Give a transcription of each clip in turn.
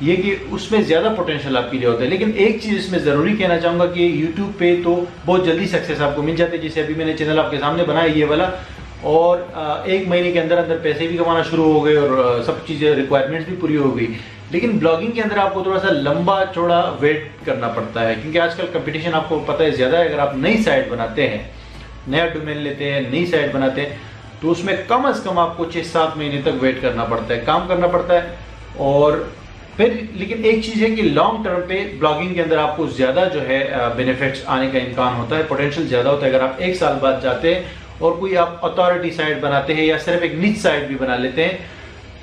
یہ کہ اس میں زیادہ پوٹینشیل آپ کے لیے ہوتا ہے. لیکن ایک چیز اس میں ضروری کہنا چاہوں گا کہ یوٹیوب پہ تو بہت جلدی سکسیس آپ کو مل جاتے ہیں. جیسے ابھی میں نے چینل آپ کے سامنے بنایا یہ والا, اور 1 مہینے کے اندر پیسے بھی کمانا شروع ہو گئے اور سب چیزیں ریکوائرمنٹس بھی پوری ہو گئی. لیکن بلاگنگ کے اندر آپ کو تھوڑا سا لمبا چوڑا ویٹ کرنا پڑتا ہے, کیونکہ آج کل کمپٹیشن آپ کو پتہ ہے زیادہ ہے. اگر آپ نئی سائٹ بناتے ہیں, نیا ڈومین لیتے ہیں, نئی سائٹ بناتے ہیں, تو اس میں کم از کم آپ کو 6-7 مہینے تک ویٹ کرنا پڑتا ہے, کام کرنا پڑتا ہے. اور پھر لیکن ایک چیز ہے کہ لانگ ٹرم پہ بلاگنگ کے اندر آپ کو زیادہ جو ہے بینیفٹس آنے کا امکان ہوتا ہے, پوٹینشیل زیادہ ہوتا ہے. اگر آپ 1 سال بعد جاتے ہیں اور کوئی آپ اتھارٹی سائٹ بناتے ہیں یا صرف ایک نچ سائٹ بھی بنا لیتے ہیں,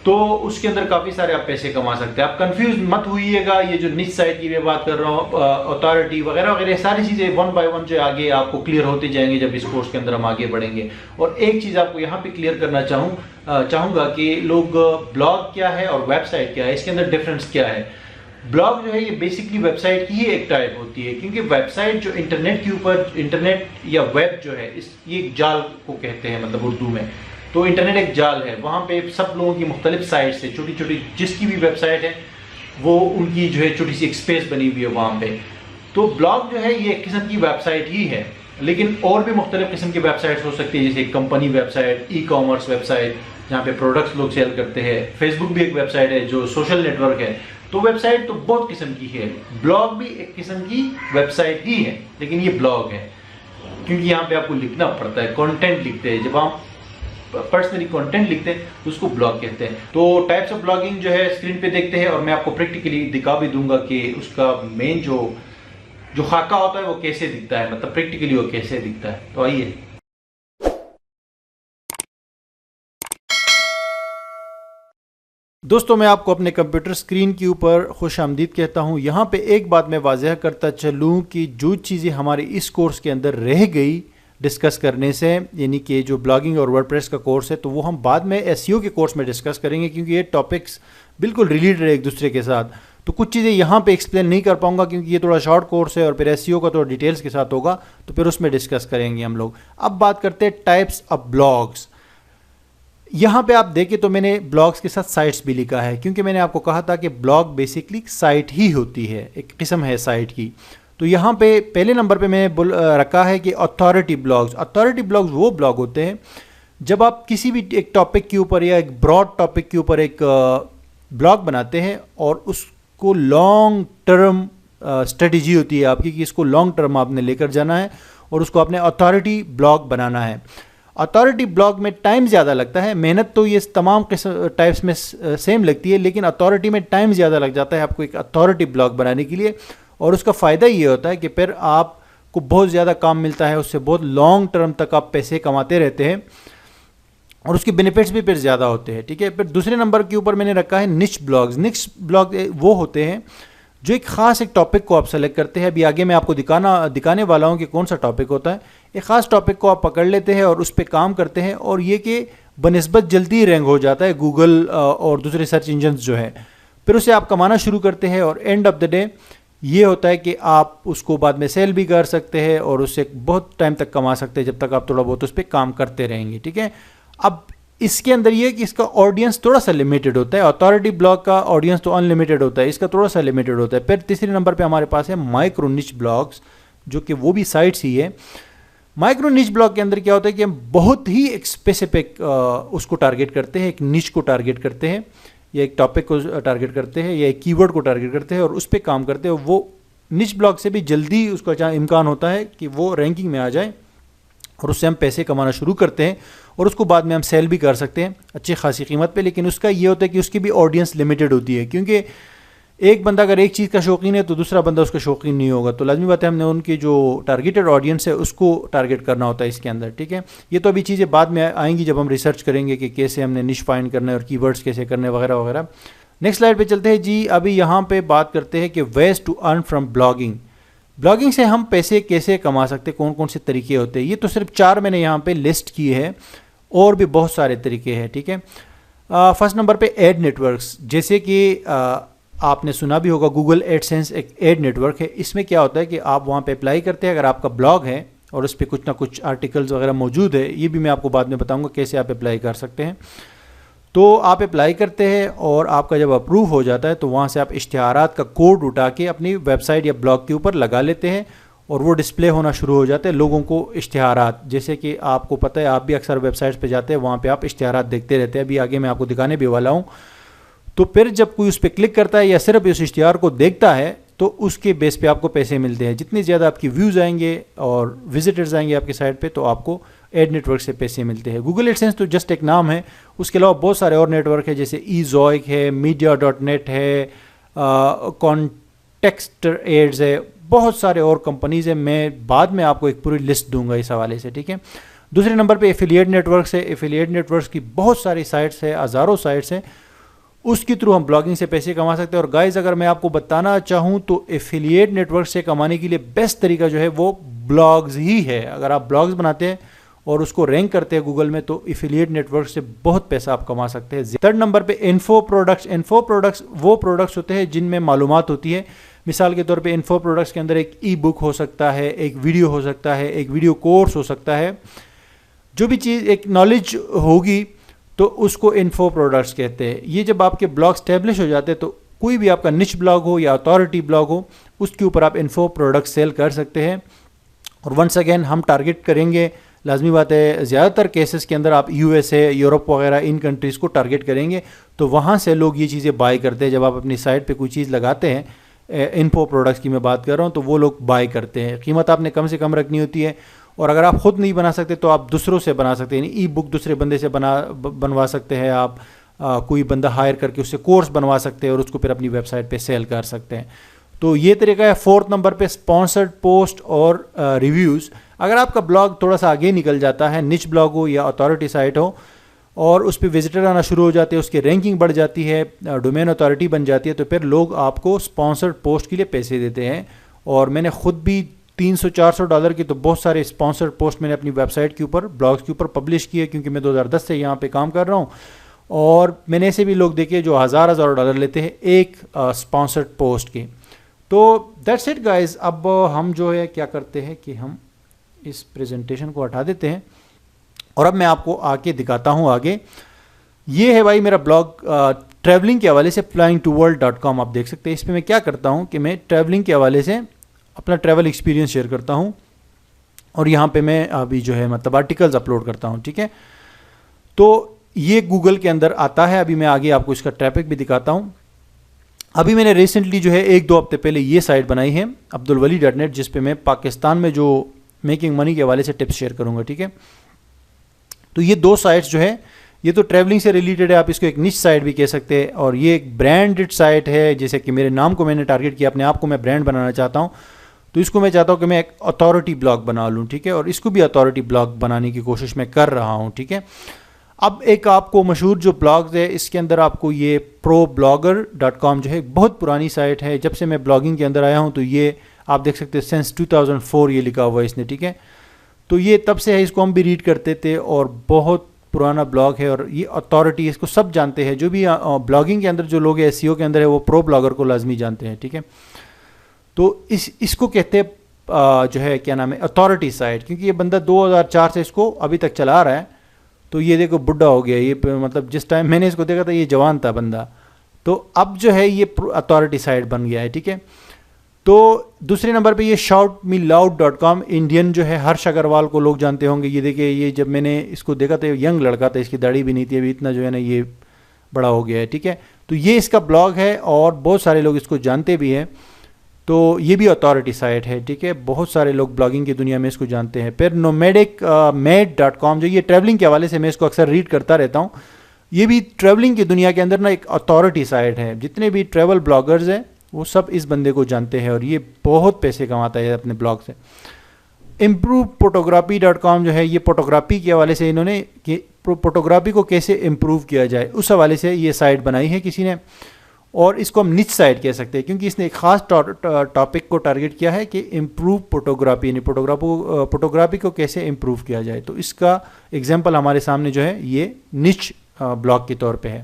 تو اس کے اندر کافی سارے آپ پیسے کما سکتے ہیں. آپ کنفیوز مت ہوئیے گا, یہ جو نچ سائٹ کی میں بات کر رہا ہوں, اتھارٹی وغیرہ وغیرہ ساری چیزیں 1 بائی 1 جو آگے آپ کو کلیئر ہوتے جائیں گے جب اس کورس کے اندر ہم آگے بڑھیں گے. اور ایک چیز آپ کو یہاں پہ کلیئر کرنا چاہوں گا کہ لوگ بلاگ کیا ہے اور ویب سائٹ کیا ہے, اس کے اندر ڈفرینس کیا ہے. بلاگ جو ہے یہ بیسکلی ویب سائٹ کی ہی ایک ٹائپ ہوتی ہے, کیونکہ ویب سائٹ جو انٹرنیٹ کے اوپر, انٹرنیٹ یا ویب جو ہے یہ جال کو کہتے ہیں مطلب اردو میں. تو انٹرنیٹ ایک جال ہے, وہاں پہ سب لوگوں کی مختلف سائٹس سے چھوٹی چھوٹی, جس کی بھی ویب سائٹ ہے وہ ان کی جو ہے چھوٹی سی ایک اسپیس بنی ہوئی ہے وہاں پہ. تو بلاگ جو ہے یہ ایک قسم کی ویب سائٹ ہی ہے, لیکن اور بھی مختلف قسم کی ویب سائٹس ہو سکتی ہے, جیسے company website, e commerce website جہاں پہ پروڈکٹس لوگ سیل کرتے ہیں. فیس بک بھی ایک ویب سائٹ ہے جو سوشل نیٹ ورک ہے. تو ویب سائٹ تو بہت قسم کی ہے, بلاگ بھی ایک قسم کی ویب سائٹ ہی ہے, لیکن یہ بلاگ ہے کیونکہ یہاں پہ آپ کو لکھنا پڑتا ہے, کانٹینٹ لکھتے ہیں. جب آپ پرسنلی کانٹینٹ لکھتے ہیں تو اس کو بلاگ کہتے ہیں. تو ٹائپس آف بلاگنگ جو ہے اسکرین پہ دیکھتے ہیں, اور میں آپ کو پریکٹیکلی دکھا بھی دوں گا کہ اس کا مین جو خاکہ ہوتا ہے وہ کیسے دکھتا ہے, مطلب پریکٹیکلی وہ کیسے دکھتا ہے. تو آئیے. دوستوں میں آپ کو اپنے کمپیوٹر اسکرین کے اوپر خوش آمدید کہتا ہوں. یہاں پہ ایک بات میں واضح کرتا چلوں کہ جو چیزیں ہماری اس کورس کے اندر رہ گئی ڈسکس کرنے سے, یعنی کہ جو بلاگنگ اور ورڈپریس کا کورس ہے, تو وہ ہم بعد میں SEO کے کورس میں ڈسکس کریں گے, کیونکہ یہ ٹاپکس بالکل ریلیٹڈ ہے ایک دوسرے کے ساتھ. تو کچھ چیزیں یہاں پہ ایکسپلین نہیں کر پاؤں گا کیونکہ یہ تھوڑا شارٹ کورس ہے, اور پھر SEO کا تھوڑا ڈیٹیلز کے ساتھ ہوگا, تو پھر اس میں ڈسکس کریں گے ہم لوگ. اب بات کرتے ہیں ٹائپس آف بلاگس. یہاں پہ آپ دیکھیں تو میں نے بلاگس کے ساتھ سائٹس بھی لکھا ہے, کیونکہ میں نے آپ کو کہا تھا کہ بلاگ بیسکلی سائٹ ہی ہوتی ہے, ایک قسم ہے سائٹ کی. تو یہاں پہ پہلے نمبر پہ میں رکھا ہے کہ اتھارٹی بلاگز. اتھارٹی بلاگز وہ بلاگ ہوتے ہیں جب آپ کسی بھی ایک ٹاپک کے اوپر یا ایک براڈ ٹاپک کے اوپر ایک بلاگ بناتے ہیں, اور اس کو لانگ ٹرم اسٹریٹجی ہوتی ہے آپ کی کہ اس کو لانگ ٹرم آپ نے لے کر جانا ہے, اور اس کو آپ نے اتھارٹی بلاگ بنانا ہے. اتھارٹی بلاگ میں ٹائم زیادہ لگتا ہے, محنت تو یہ تمام ٹائپس میں سیم لگتی ہے, لیکن اتھارٹی میں ٹائم زیادہ لگ جاتا ہے آپ کو ایک اتھارٹی بلاگ بنانے کے لیے. اور اس کا فائدہ یہ ہوتا ہے کہ پھر آپ کو بہت زیادہ کام ملتا ہے, اس سے بہت لانگ ٹرم تک آپ پیسے کماتے رہتے ہیں, اور اس کے بینیفٹس بھی پھر زیادہ ہوتے ہیں. ٹھیک ہے. پھر دوسرے نمبر کے اوپر میں نے رکھا ہے نچ بلاگز. نچ بلاگ وہ ہوتے ہیں جو ایک خاص ایک ٹاپک کو آپ سلیکٹ کرتے ہیں. ابھی آگے میں آپ کو دکھانے والا ہوں کہ کون سا ٹاپک ہوتا ہے. ایک خاص ٹاپک کو آپ پکڑ لیتے ہیں اور اس پہ کام کرتے ہیں, اور یہ کہ بنسبت جلدی رینک ہو جاتا ہے گوگل اور دوسرے سرچ انجنز جو ہے. پھر اسے آپ کمانا شروع کرتے ہیں, اور اینڈ آف دا ڈے یہ ہوتا ہے کہ آپ اس کو بعد میں سیل بھی کر سکتے ہیں, اور اس سے بہت ٹائم تک کما سکتے ہیں جب تک آپ تھوڑا بہت اس پہ کام کرتے رہیں گے. ٹھیک ہے. اب اس کے اندر یہ کہ اس کا آڈینس تھوڑا سا لمیٹڈ ہوتا ہے. اتھارٹی بلاگ کا آڈینس تو ان لمیٹڈ ہوتا ہے, اس کا تھوڑا سا لمیٹڈ ہوتا ہے. پھر تیسرے نمبر پہ ہمارے پاس ہے مائکرو نچ بلاگس, جو کہ وہ بھی سائٹس ہی ہے. مائکرو نچ بلاگ کے اندر کیا ہوتا ہے کہ ہم بہت ہی ایک اسپیسیفک اس کو ٹارگیٹ کرتے ہیں, ایک نچ کو ٹارگیٹ کرتے ہیں, یا ایک ٹاپک کو ٹارگیٹ کرتے ہیں, یا ایک کی ورڈ کو ٹارگیٹ کرتے ہیں, اور اس پہ کام کرتے ہیں. وہ نچ بلاگ سے بھی جلدی اس کا امکان ہوتا ہے کہ وہ رینکنگ میں آ جائے, اور اس سے ہم پیسے کمانا شروع کرتے ہیں, اور اس کو بعد میں ہم سیل بھی کر سکتے ہیں اچھی خاصی قیمت پہ. لیکن اس کا یہ ہوتا ہے کہ اس کی بھی آڈینس لمیٹڈ ہوتی ہے, کیونکہ ایک بندہ اگر ایک چیز کا شوقین ہے تو دوسرا بندہ اس کا شوقین نہیں ہوگا. تو لازمی بات ہے ہم نے ان کی جو ٹارگیٹڈ آڈینس ہے اس کو ٹارگیٹ کرنا ہوتا ہے اس کے اندر. ٹھیک ہے. یہ تو ابھی چیزیں بعد میں آئیں گی جب ہم ریسرچ کریں گے کہ کیسے ہم نے نش فائنڈ کرنا ہے اور کی ورڈز کیسے کرنے وغیرہ وغیرہ. نیکسٹ سلائڈ پہ چلتے ہیں جی. ابھی یہاں پہ بات کرتے ہیں کہ ways to earn from blogging. Blogging سے ہم پیسے کیسے کما سکتے, کون کون سے طریقے ہوتے ہیں. یہ تو صرف 4 میں نے یہاں پہ لسٹ کیے ہیں, اور بھی بہت سارے طریقے ہیں. ٹھیک ہے. فرسٹ نمبر پہ ایڈ نیٹ ورکس. جیسے کہ آپ نے سنا بھی ہوگا گوگل ایڈ سینس ایک ایڈ نیٹ ورک ہے. اس میں کیا ہوتا ہے کہ آپ وہاں پہ اپلائی کرتے ہیں, اگر آپ کا بلاگ ہے اور اس پہ کچھ نہ کچھ آرٹیکلز وغیرہ موجود ہے, یہ بھی میں آپ کو بعد میں بتاؤں گا کیسے آپ اپلائی کر سکتے ہیں. تو آپ اپلائی کرتے ہیں اور آپ کا جب اپروو ہو جاتا ہے تو وہاں سے آپ اشتہارات کا کوڈ اٹھا کے اپنی ویب سائٹ یا بلاگ کے اوپر لگا لیتے ہیں اور وہ ڈسپلے ہونا شروع ہو جاتے ہیں لوگوں کو اشتہارات. جیسے کہ آپ کو پتہ ہے, آپ بھی اکثر ویب سائٹس پہ جاتے ہیں, وہاں پہ آپ اشتہارات دیکھتے رہتے ہیں, ابھی آگے میں آپ کو دکھانے بھی والا ہوں. تو پھر جب کوئی اس پہ کلک کرتا ہے یا صرف اس اشتہار کو دیکھتا ہے تو اس کے بیس پہ آپ کو پیسے ملتے ہیں. جتنی زیادہ آپ کی ویوز آئیں گے اور وزٹرز آئیں گے آپ کی سائٹ پہ تو آپ کو ایڈ نیٹ ورک سے پیسے ملتے ہیں. گوگل ایڈسینس تو جسٹ ایک نام ہے, اس کے علاوہ بہت سارے اور نیٹ ورک ہے جیسے ایزوئک ہے, media.net ہے, کانٹیکسٹ ایڈز ہے, بہت سارے اور کمپنیز ہیں. میں بعد میں آپ کو ایک پوری لسٹ دوں گا اس حوالے سے, ٹھیک ہے. دوسرے نمبر پہ ایفیلیٹ نیٹ ورکس ہے. ایفیلیٹ نیٹ ورکس کی بہت ساری سائٹس ہیں, ہزاروں سائٹس ہیں, اس کے تھرو ہم بلاگنگ سے پیسے کما سکتے ہیں. اور گائز اگر میں آپ کو بتانا چاہوں تو ایفیلیٹ نیٹ ورک سے کمانے کے لیے بیسٹ طریقہ جو ہے وہ بلاگز ہی ہے. اگر آپ بلاگز بناتے ہیں اور اس کو رینک کرتے ہیں گوگل میں تو ایفیلیٹ نیٹ ورک سے بہت پیسہ آپ کما سکتے ہیں. تھرڈ نمبر پہ انفو پروڈکٹس. انفو پروڈکٹس وہ پروڈکٹس ہوتے ہیں جن میں معلومات ہوتی ہے. مثال کے طور پہ انفو پروڈکٹس کے اندر ایک ای بک ہو سکتا ہے, ایک ویڈیو ہو سکتا ہے, ایک ویڈیو کورس ہو سکتا ہے. جو بھی چیز ایک نالج ہوگی تو اس کو انفو پروڈکٹس کہتے ہیں. یہ جب آپ کے بلاگ اسٹیبلش ہو جاتے ہیں تو کوئی بھی آپ کا نچ بلاگ ہو یا اتھارٹی بلاگ ہو اس کے اوپر آپ انفو پروڈکٹ سیل کر سکتے ہیں. اور ونس اگین ہم ٹارگٹ کریں گے, لازمی بات ہے, زیادہ تر کیسز کے اندر آپ یو ایس اے, یورپ وغیرہ ان کنٹریز کو ٹارگٹ کریں گے تو وہاں سے لوگ یہ چیزیں بائی کرتے ہیں. جب آپ اپنی سائٹ پہ کوئی چیز لگاتے ہیں, انفو پروڈکٹس کی میں بات کر رہا ہوں, تو وہ لوگ بائی کرتے ہیں. قیمت آپ نے کم سے کم رکھنی ہوتی ہے اور اگر آپ خود نہیں بنا سکتے تو آپ دوسروں سے بنا سکتے ہیں. یعنی ای بک دوسرے بندے سے بنوا سکتے ہیں آپ, کوئی بندہ ہائر کر کے اس سے کورس بنوا سکتے ہیں اور اس کو پھر اپنی ویب سائٹ پہ سیل کر سکتے ہیں. تو یہ طریقہ ہے. فورتھ نمبر پہ اسپانسرڈ پوسٹ اور ریویوز. اگر آپ کا بلاگ تھوڑا سا آگے نکل جاتا ہے, نچ بلاگ ہو یا اتھارٹی سائٹ ہو, اور اس پہ وزٹر آنا شروع ہو جاتے ہیں, اس کی رینکنگ بڑھ جاتی ہے, ڈومین اتھارٹی بن جاتی ہے, تو پھر لوگ آپ کو اسپانسرڈ پوسٹ کے لیے پیسے دیتے ہیں. اور میں نے خود بھی $300-400 کی تو بہت سارے اسپانسرڈ پوسٹ میں نے اپنی ویب سائٹ کے اوپر, بلاگس کے اوپر پبلش کیے, کیونکہ میں 2010 سے یہاں پہ کام کر رہا ہوں. اور میں نے ایسے بھی لوگ دیکھے جو $1000 لیتے ہیں ایک اسپانسرڈ پوسٹ کے. تو دیٹس اٹ گائز. اب ہم جو ہے کیا کرتے ہیں کہ ہم اس پریزنٹیشن کو ہٹا دیتے ہیں اور اب میں آپ کو آ کے دکھاتا ہوں آگے. یہ ہے بھائی میرا بلاگ ٹریولنگ کے حوالے سے flyingtoworld.com. آپ دیکھ سکتے ہیں اس پہ میں کیا کرتا ہوں کہ میں ٹریولنگ کے حوالے سے اپنا ٹریول ایکسپیرینس شیئر کرتا ہوں اور یہاں پہ میں ابھی جو ہے مطلب آرٹیکلز اپلوڈ کرتا ہوں, ٹھیک ہے. تو یہ گوگل کے اندر آتا ہے. ابھی میں آگے آپ کو اس کا ٹریفک بھی دکھاتا ہوں. ابھی میں نے ریسنٹلی جو ہے 1-2 ہفتے پہلے یہ سائٹ بنائی ہے abdulwali.net, جس پہ میں پاکستان میں جو میکنگ منی کے حوالے سے ٹپس شیئر کروں گا, ٹھیک ہے. تو یہ 2 سائٹس جو ہے یہ تو ٹریولنگ سے ریلیٹڈ ہے, آپ اس کو ایک نچ سائٹ بھی کہہ سکتے ہیں, اور یہ ایک برانڈڈ سائٹ ہے. جیسے کہ میرے نام کو میں نے ٹارگٹ کیا, اپنے آپ کو میں برانڈ بنانا چاہتا ہوں, تو اس کو میں چاہتا ہوں کہ میں ایک اتھارٹی بلاگ بنا لوں, ٹھیک ہے. اور اس کو بھی اتھارٹی بلاگ بنانے کی کوشش میں کر رہا ہوں, ٹھیک ہے. اب ایک آپ کو مشہور جو بلاگز ہے اس کے اندر آپ کو یہ ProBlogger.com جو ہے بہت پرانی سائٹ ہے. جب سے میں بلاگنگ کے اندر آیا ہوں تو یہ آپ دیکھ سکتے ہیں سینس 2004 یہ لکھا ہوا ہے اس نے, ٹھیک ہے. تو یہ تب سے ہے, اس کو ہم بھی ریڈ کرتے تھے اور بہت پرانا بلاگ ہے. اور یہ اتھارٹی, اس کو سب جانتے ہیں, جو بھی بلاگنگ کے اندر جو لوگ ہیں SEO کے اندر ہے وہ ProBlogger کو لازمی جانتے ہیں, ٹھیک ہے. تو اس کو کہتے ہیں جو ہے کیا نام ہے اتھارٹی سائٹ, کیونکہ یہ بندہ 2004 سے اس کو ابھی تک چلا رہا ہے. تو یہ دیکھو بڈھا ہو گیا, یہ مطلب جس ٹائم میں نے اس کو دیکھا تھا یہ جوان تھا بندہ. تو اب جو ہے یہ اتھارٹی سائٹ بن گیا ہے, ٹھیک ہے. تو دوسرے نمبر پہ یہ shoutmeloud.com, انڈین جو ہے ہرش اگروال کو لوگ جانتے ہوں گے. یہ دیکھیں, یہ جب میں نے اس کو دیکھا تھا ینگ لڑکا تھا, اس کی داڑھی بھی نہیں تھی, ابھی اتنا جو ہے نا یہ بڑا ہو گیا ہے, ٹھیک ہے. تو یہ اس کا بلاگ ہے اور بہت سارے لوگ اس کو جانتے بھی ہیں. تو یہ بھی اتھارٹی سائٹ ہے, ٹھیک ہے. بہت سارے لوگ بلاگنگ کی دنیا میں اس کو جانتے ہیں. پھر nomadicmade.com جو یہ ٹریولنگ کے حوالے سے میں اس کو اکثر ریڈ کرتا رہتا ہوں. یہ بھی ٹریولنگ کی دنیا کے اندر نا ایک اتھارٹی سائٹ ہے. جتنے بھی ٹریول بلاگرز ہیں وہ سب اس بندے کو جانتے ہیں اور یہ بہت پیسے کماتا ہے اپنے بلاگ سے. improvephotography.com جو ہے یہ فوٹوگرافی کے حوالے سے انہوں نے کہ فوٹوگرافی کو کیسے امپروو کیا جائے اس حوالے سے یہ سائٹ بنائی ہے کسی نے. اور اس کو ہم نچ سائٹ کہہ سکتے ہیں کیونکہ اس نے ایک خاص ٹاپک کو ٹارگٹ کیا ہے کہ امپروو فوٹوگرافی, یعنی فوٹوگرافی کو کیسے امپروو کیا جائے. تو اس کا ایگزامپل ہمارے سامنے جو ہے یہ نچ بلاگ کے طور پہ ہے.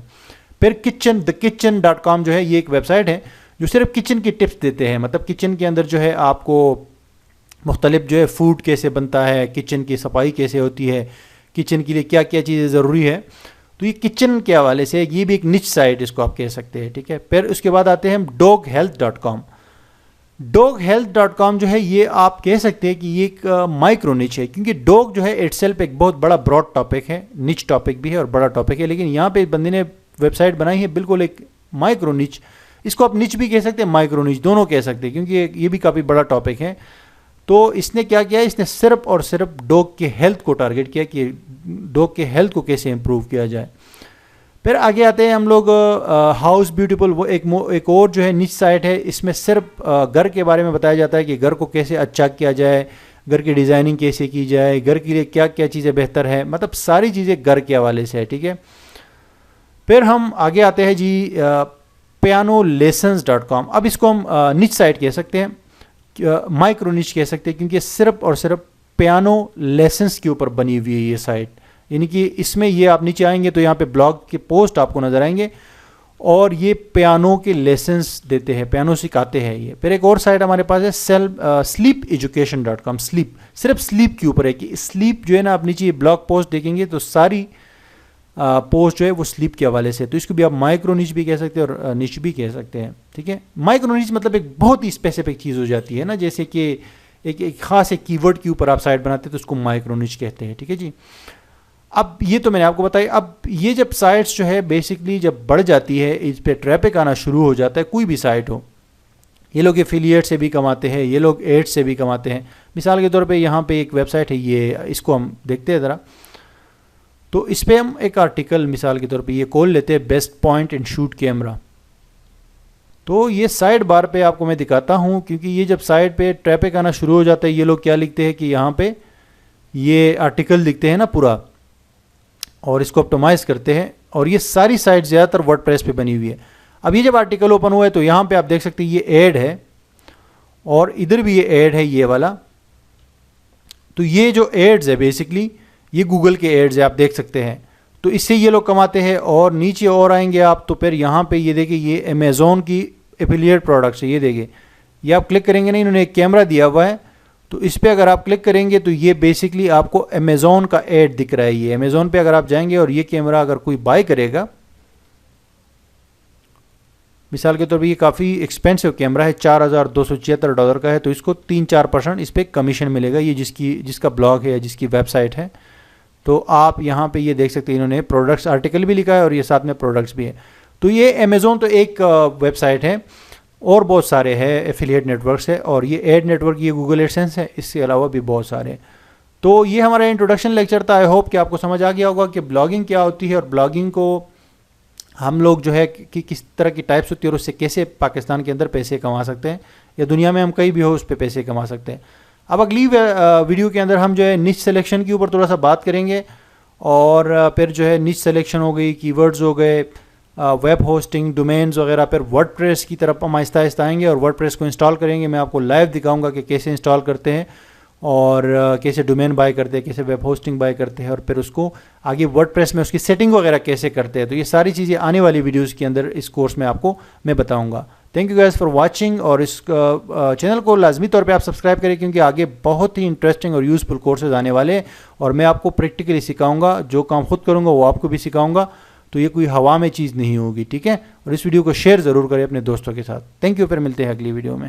پھر thekitchen.com جو ہے یہ ایک ویب سائٹ ہے جو صرف کچن کی ٹپس دیتے ہیں. مطلب کچن کے اندر جو ہے آپ کو مختلف جو ہے فوڈ کیسے بنتا ہے, کچن کی صفائی کیسے ہوتی ہے, کچن کے لیے کیا کیا چیزیں ضروری ہے, تو یہ کچن کے حوالے سے یہ بھی ایک نچ سائٹ اس کو آپ کہہ سکتے ہیں، ٹھیک ہے. پھر اس کے بعد آتے ہیں ہم doghealth.com. doghealth.com جو ہے یہ آپ کہہ سکتے ہیں کہ یہ ایک مائکرو نچ ہے، کیونکہ ڈوگ جو ہے اٹ سیلف ایک بہت بڑا براڈ ٹاپک ہے، نچ ٹاپک بھی ہے اور بڑا ٹاپک ہے، لیکن یہاں پہ بندے نے ویب سائٹ بنائی ہے بالکل ایک مائکرو نچ. اس کو آپ نچ بھی کہہ سکتے ہیں، مائکرو نچ دونوں کہہ سکتے ہیں، کیونکہ یہ بھی کافی بڑا ٹاپک ہے. تو اس نے کیا کیا، اس نے صرف اور صرف ڈوگ کے ہیلتھ کو ٹارگٹ کیا کہ ڈوگ کے ہیلتھ کو کیسے امپروو کیا جائے. پھر آگے آتے ہیں ہم لوگ ہاؤس بیوٹیفل، وہ ایک اور جو ہے نچ سائٹ ہے. اس میں صرف گھر کے بارے میں بتایا جاتا ہے کہ گھر کو کیسے اچھا کیا جائے، گھر کی ڈیزائننگ کیسے کی جائے، گھر کے لیے کیا کیا چیزیں بہتر ہے، مطلب ساری چیزیں گھر کے حوالے سے ہے، ٹھیک ہے. پھر ہم آگے آتے ہیں جی pianolessons.com. اب اس کو ہم نچ سائٹ کہہ سکتے ہیں، مائکرو نچ کہہ سکتے ہیں، کیونکہ صرف اور صرف پیانو لیسنس کے اوپر بنی ہوئی ہے یہ سائٹ. یعنی کہ اس میں یہ آپ نیچے آئیں گے تو یہاں پہ بلاگ کے پوسٹ آپ کو نظر آئیں گے اور یہ پیانو کے لیسنس دیتے ہیں، پیانو سکھاتے ہیں یہ. پھر ایک اور سائٹ ہمارے پاس ہے sleepeducation.com. صرف سلیپ کے اوپر ہے کہ سلیپ جو ہے نا، آپ نیچے یہ بلاگ پوسٹ دیکھیں گے تو ساری پوسٹ جو ہے وہ سلیپ کے حوالے سے. تو اس کو بھی آپ مائکرو نچ بھی کہہ سکتے ہیں اور نچ بھی کہہ سکتے ہیں، ٹھیک ہے. مائکرو نچ مطلب ایک بہت ہی اسپیسیفک چیز ہو جاتی ہے نا، جیسے کہ ایک خاص ایک کی ورڈ کے اوپر آپ سائٹ بناتے ہیں تو اس کو مائکرو نچ کہتے ہیں، ٹھیک ہے جی. اب یہ تو میں نے آپ کو بتائی. اب یہ جب سائٹس جو ہے بیسکلی جب بڑھ جاتی ہے، اس پہ ٹریفک آنا شروع ہو جاتا ہے، کوئی بھی سائٹ ہو، یہ لوگ ایفیلیٹ سے بھی کماتے ہیں، یہ لوگ ایڈ سے بھی کماتے ہیں. مثال کے طور پہ یہاں پہ ایک ویب سائٹ ہے، یہ اس کو ہم دیکھتے ہیں ذرا. تو اس پہ ہم ایک آرٹیکل مثال کے طور پہ یہ کال لیتے ہیں best point and shoot camera. تو یہ سائڈ بار پہ آپ کو میں دکھاتا ہوں، کیونکہ یہ جب سائٹ پہ ٹریفک آنا شروع ہو جاتا ہے، یہ لوگ کیا لکھتے ہیں کہ یہاں پہ یہ آرٹیکل لکھتے ہیں نا پورا، اور اس کو اپٹومائز کرتے ہیں. اور یہ ساری سائٹ زیادہ تر ورڈ پریس پہ بنی ہوئی ہے. اب یہ جب آرٹیکل اوپن ہوا ہے تو یہاں پہ آپ دیکھ سکتے ہیں یہ ایڈ ہے اور ادھر بھی یہ ایڈ ہے، یہ والا. تو یہ جو ایڈز ہے بیسکلی یہ گوگل کے ایڈز ہے، آپ دیکھ سکتے ہیں. تو اس سے یہ لوگ کماتے ہیں. اور نیچے اور آئیں گے آپ تو پھر یہاں پہ یہ دیکھیں، یہ امیزون کی ایفیلیٹ پروڈکٹس ہے، یہ دیکھیں. یہ آپ کلک کریں گے نا، انہوں نے ایک کیمرہ دیا ہوا ہے، تو اس پہ اگر آپ کلک کریں گے تو یہ بیسکلی آپ کو امیزون کا ایڈ دکھ رہا ہے. یہ امیزون پہ اگر آپ جائیں گے اور یہ کیمرہ اگر کوئی بائی کرے گا، مثال کے طور پہ یہ کافی ایکسپینسو کیمرہ ہے، $4,276 کا ہے، تو اس کو 3-4% اس پہ کمیشن ملے گا. یہ جس کا بلاگ ہے یا جس کی ویب سائٹ ہے. تو آپ یہاں پہ یہ دیکھ سکتے ہیں، انہوں نے پروڈکٹس آرٹیکل بھی لکھا ہے اور یہ ساتھ میں پروڈکٹس بھی ہے. تو یہ امیزون تو ایک ویب سائٹ ہے، اور بہت سارے ہیں ایفیلیٹ نیٹ ورکس ہے، اور یہ ایڈ نیٹ ورک یہ گوگل ایڈسینس ہے، اس کے علاوہ بھی بہت سارے ہیں. تو یہ ہمارا انٹروڈکشن لیکچر تھا. آئی ہوپ کہ آپ کو سمجھ آ گیا ہوگا کہ بلاگنگ کیا ہوتی ہے اور بلاگنگ کو ہم لوگ جو ہے کہ کس طرح کی ٹائپس ہوتی ہے اور اس سے کیسے پاکستان کے اندر پیسے کما سکتے ہیں، یا دنیا میں ہم کہیں بھی ہو اس پہ پیسے کما سکتے ہیں. اب اگلی ویڈیو کے اندر ہم جو ہے نچ سلیکشن کے اوپر تھوڑا سا بات کریں گے، اور پھر جو ہے نچ سلیکشن ہو گئی، کی ورڈز ہو گئے، ویب ہوسٹنگ، ڈومینز وغیرہ. پھر ورڈ پریس کی طرف ہم آہستہ آہستہ آئیں گے اور ورڈ پریس کو انسٹال کریں گے. میں آپ کو لائیو دکھاؤں گا کہ کیسے انسٹال کرتے ہیں اور کیسے ڈومین بائی کرتے ہیں، کیسے ویب ہوسٹنگ بائی کرتے ہیں، اور پھر اس کو آگے ورڈ پریس میں اس کی سیٹنگ وغیرہ کیسے کرتے ہیں. تو یہ ساری چیزیں آنے والی ویڈیوز کے اندر اس کورس میں آپ کو میں بتاؤں گا. Thank you guys for watching. اور اس چینل کو لازمی طور پہ آپ سبسکرائب کریں، کیونکہ آگے بہت ہی انٹرسٹنگ اور یوزفل کورسز آنے والے ہیں، اور میں آپ کو پریکٹیکلی سکھاؤں گا. جو کام خود کروں گا وہ آپ کو بھی سکھاؤں گا. تو یہ کوئی ہوا میں چیز نہیں ہوگی، ٹھیک ہے. اور اس ویڈیو کو شیئر ضرور کریں اپنے دوستوں کے ساتھ. Thank you. پھر ملتے ہیں اگلی ویڈیو میں.